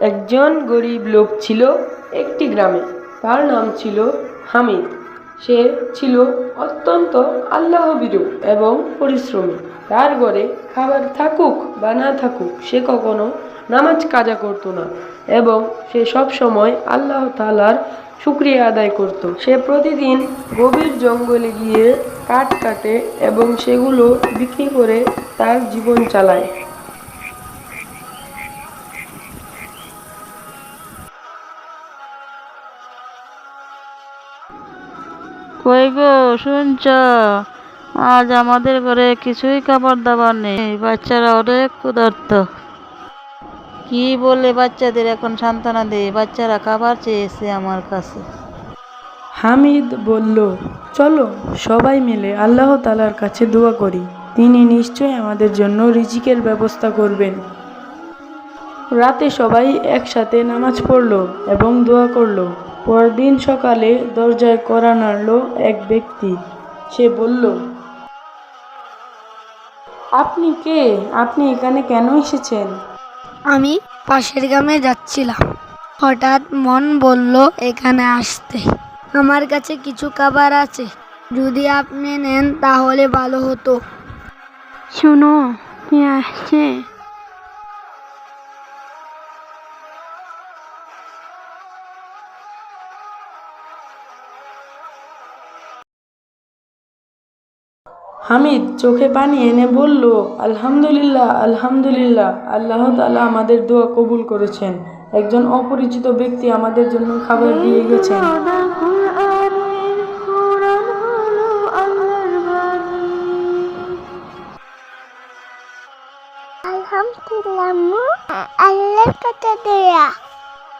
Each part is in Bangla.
একজন গরিব লোক ছিল একটি গ্রামে। তার নাম ছিল হামিদ। সে ছিল অত্যন্ত আল্লাহভীরু এবং পরিশ্রমী। তার ঘরে খাবার থাকুক বা না থাকুক, সে কখনো নামাজ কাজা করত না এবং সে সব সময় আল্লাহ তাআলার শুকরিয়া আদায় করত। সে প্রতিদিন গভীর জঙ্গলে গিয়ে কাঠ কাটে এবং সেগুলো বিক্রি করে তার জীবন চালায়। কই গো, শুনছ? আজ আমাদের ঘরে কিছুই খাবার দাবার নেই, বাচ্চারা অনেক ক্ষুধার্ত। কি বলে বাচ্চাদের এখন সান্ত্বনা দে? বাচ্চারা খাবার চেয়েছে আমার কাছে। হামিদ বলল, চলো সবাই মিলে আল্লাহ তাআলার কাছে দোয়া করি, তিনি নিশ্চয়ই আমাদের জন্য রিজিকের ব্যবস্থা করবেন। রাতে সবাই একসাথে নামাজ পড়ল এবং দোয়া করল। পরদিন সকালে দরজায় কড়া নাড়ল এক ব্যক্তি। সে বলল, আপনি কে? আপনি এখানে কেন এসেছেন? আমি পাশের গ্রামে যাচ্ছিলাম, হঠাৎ মন বলল এখানে আসতে। আমার কাছে কিছু খাবার আছে, যদি আপনি নেন তাহলে ভালো হতো। শোনো, কে আসছে? হামিদ চোখে পানি এনে বলল, আলহামদুলিল্লাহ, আলহামদুলিল্লাহ, আল্লাহ তাআলা আমাদের দোয়া কবুল করেছেন। একজন অপরিচিত ব্যক্তি আমাদের জন্য খাবার দিয়ে গেছেন। আলহামদুলিল্লাহ, আল্লাহর কথা দেয়া,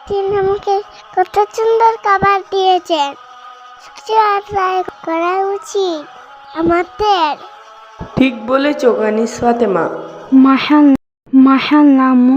তিনি আমাকে কত সুন্দর খাবার দিয়েছেন। শুকরিয়া আদায় করা উচিত আমাদের। ঠিক বলেছ কানিস ফাতেমা। মাশাআল্লাহ, আম্মু।